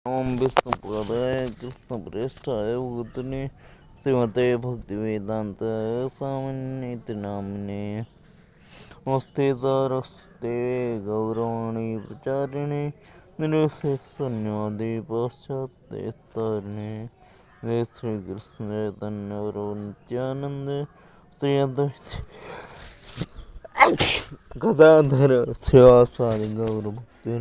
ओम विष्णुपदाय कृष्णप्रेष्ठाय भूतले श्रीमते भक्तिवेदांत स्वामिनिति नामिने नमस्ते सारस्वते गौरवाणी प्रचारिणे निर्विशेषशून्यवादी पाश्चात्य जय श्री कृष्ण चैतन्य प्रभु नित्यानंद श्री अद्वैत गदाधर शिवासादि गौरभक्ति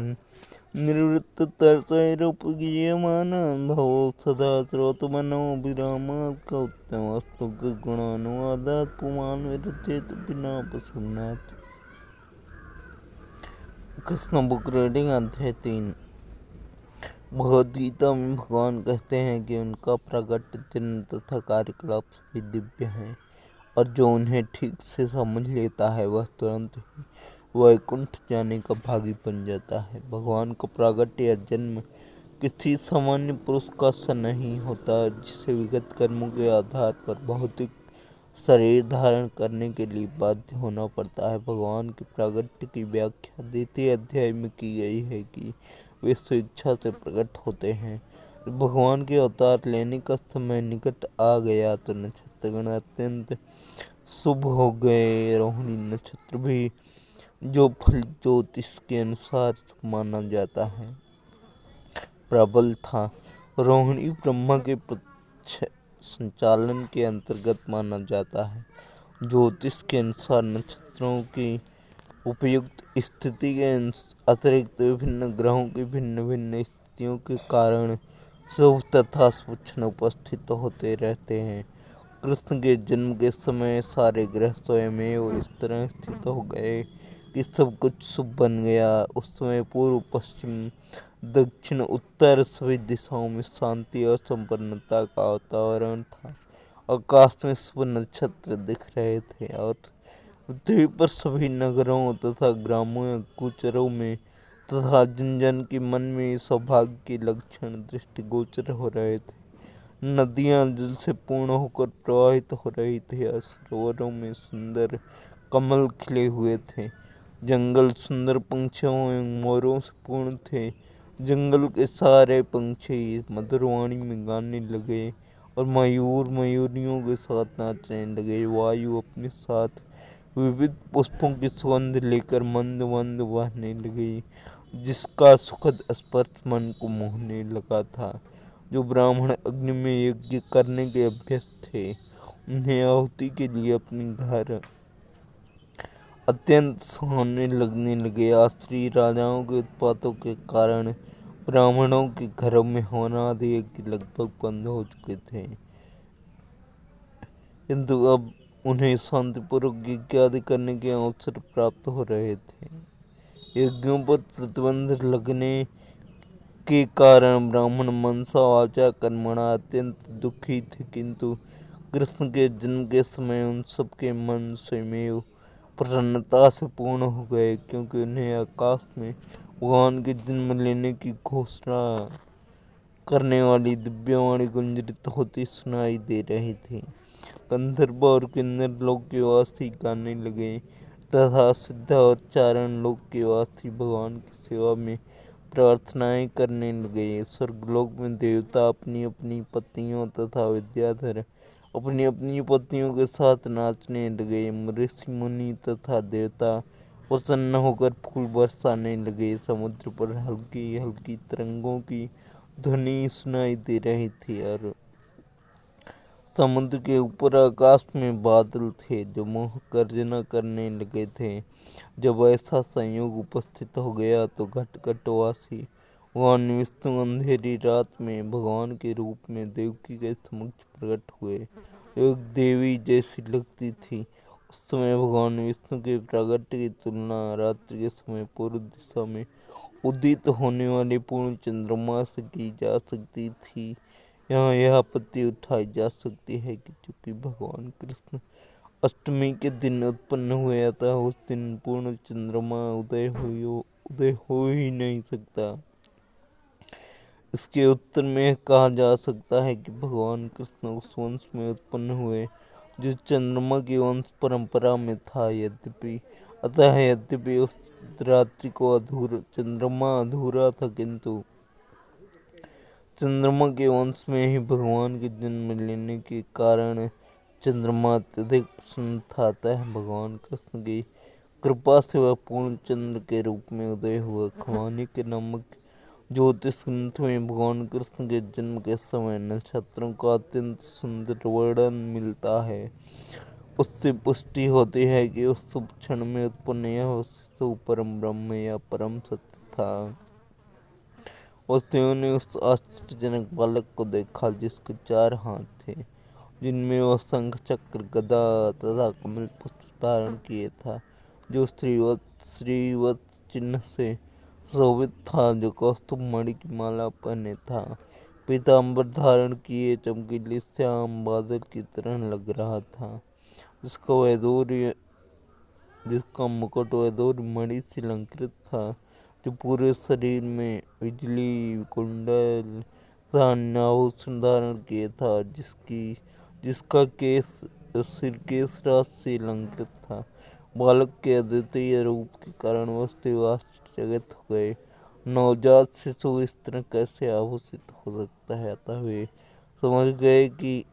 निवृत्त तरसैरुपगीयमान भवो सदा श्रोतमनो विरामात् कौत्तमस्तु गुणानुवादात् पुमान् विरचेत बिना प्रसन्नात्। कृष्ण बुक रीडिंग अध्याय 3। भगवद गीता में भगवान कहते हैं कि उनका प्रकट जन्म तथा कार्यकलाप सभी दिव्य हैं और जो उन्हें ठीक से समझ लेता है वह तुरंत ही वैकुंठ जाने का भागी बन जाता है। भगवान का प्रकट या जन्म किसी सामान्य पुरुष का सा नहीं होता जिसे विगत कर्मों के आधार पर भौतिक शरीर धारण करने के लिए बाध्य होना पड़ता है। भगवान के प्रागट्य की व्याख्या द्वितीय अध्याय में की गई है कि वे स्वेच्छा से प्रकट होते हैं। भगवान के अवतार लेने का समय निकट आ गया तो नक्षत्रगण अत्यंत शुभ हो गए। रोहिणी नक्षत्र भी जो फल ज्योतिष के अनुसार माना जाता है प्रबल था। रोहिणी ब्रह्मा के प्रत्यक्ष संचालन के अंतर्गत माना जाता है। ज्योतिष के अनुसार नक्षत्रों की उपयुक्त स्थिति के अतिरिक्त विभिन्न ग्रहों की भिन्न भिन्न स्थितियों के कारण शुभ तथा सूक्ष्म उपस्थित होते रहते हैं। कृष्ण के जन्म के समय सारे ग्रह स्वयं इस तरह स्थित हो गए कि सब कुछ शुभ बन गया। उस समय पूर्व पश्चिम दक्षिण उत्तर सभी दिशाओं में शांति और संपन्नता का वातावरण था। आकाश में शुभ नक्षत्र दिख रहे थे और पृथ्वी पर सभी नगरों तथा ग्रामों गोचरों में तथा जन जन के मन में सौभाग्य के लक्षण दृष्टिगोचर हो रहे थे। नदियां जल से पूर्ण होकर प्रवाहित हो रही थी और सरोवरों में सुंदर कमल खिले हुए थे। जंगल सुंदर पंछियों एवं मोरों से पूर्ण थे। जंगल के सारे पंछी मधुरवाणी में गाने लगे और मयूर मयूरियों के साथ नाचने लगे। वायु अपने साथ विविध पुष्पों की सुगंध लेकर मंद मंद बहने लगी जिसका सुखद स्पर्श मन को मोहने लगा था। जो ब्राह्मण अग्नि में यज्ञ करने के अभ्यस्त थे उन्हें आहुति के लिए अपने घर अत्यंत सुहावने लगने लगे। आश्री राजाओं के उत्पातों के कारण ब्राह्मणों के घरों में होना आदि यज्ञ लगभग बंद हो चुके थे, किंतु अब उन्हें शांतिपूर्वक यज्ञ आदि करने के अवसर प्राप्त हो रहे थे। यज्ञों पर प्रतिबंध लगने के कारण ब्राह्मण मनसा वाचा कर्मणा अत्यंत दुखी थे, किंतु कृष्ण के जन्म के समय उन सबके मन स्वयं प्रसन्नता से पूर्ण हो गए, क्योंकि उन्हें आकाश में भगवान के जन्म लेने की घोषणा करने वाली दिव्यवाणी गुंजरित होती सुनाई दे रही थी। गंधर्व और किन्नर लोक के वासी गाने लगे तथा सिद्ध और चारण लोक के वासी भगवान की सेवा में प्रार्थनाएं करने लगे। स्वर्गलोक में देवता अपनी अपनी पत्नियों तथा विद्याधर अपनी अपनी पत्नियों के साथ नाचने लगे। ऋषि मुनि तथा देवता प्रसन्न होकर फूल बरसाने लगे। समुद्र पर हल्की हल्की तरंगों की ध्वनि सुनाई दे रही थी और समुद्र के ऊपर आकाश में बादल थे जो मोह गर्जना करने लगे थे। जब ऐसा संयोग उपस्थित हो गया तो घटघटवासी भगवान विष्णु अंधेरी रात में भगवान के रूप में देवकी के समक्ष प्रकट हुए। एक देवी जैसी लगती थी। उस समय भगवान विष्णु के प्रागट्य की तुलना रात्रि के समय पूर्व दिशा में उदित होने वाले पूर्ण चंद्रमा से की जा सकती थी। यहाँ यह आपत्ति उठाई जा सकती है कि चूंकि भगवान कृष्ण अष्टमी के दिन उत्पन्न हुए अतः उस दिन पूर्ण चंद्रमा उदय हो ही नहीं सकता। इसके उत्तर में कहा जा सकता है कि भगवान कृष्ण उस वंश में उत्पन्न हुए जो चंद्रमा की वंश परंपरा में था। यद्यपि उस रात्रि को चंद्रमा अधूरा था, किंतु चंद्रमा के वंश में ही भगवान के जन्म लेने के कारण चंद्रमा अत्यधिक प्रसन्न था। अतः भगवान कृष्ण की कृपा से वह पूर्ण चंद्र के रूप में उदय हुआ। खमानी नामक ज्योतिष ग्रंथ में भगवान कृष्ण के जन्म के समय नक्षत्रों का अत्यंत सुंदर वर्णन मिलता है। उससे पुष्टि होती है कि उस शुभ क्षण में उत्पन्न यह शिशु परम ब्रह्म या परम सत्य था। उसने ने उस आश्चर्यजनक बालक को देखा जिसके 4 हाथ थे, जिनमें वह शंख चक्र गदा तथा कमल पुष्प धारण किए था, जो श्रीवत्स चिन्ह से शोभित था, जो कौस्तुभ मणि की माला पहने था, पीताम्बर धारण किए चमकीले श्याम बादल की तरह लग रहा था, जिसका मुकुट वैदूर्य मणि से अलंकृत था, जो पूरे शरीर में बिजली कुंडल अन्य आभूषण धारण किए था, जिसका सिर केश राशि से अलंकृत था। बालक के अद्वितीय रूप के कारण वसुदेव आश्चर्यचकित हो गए। नवजात शिशु इस तरह कैसे आभूषित हो सकता है? अतः वे समझ गए कि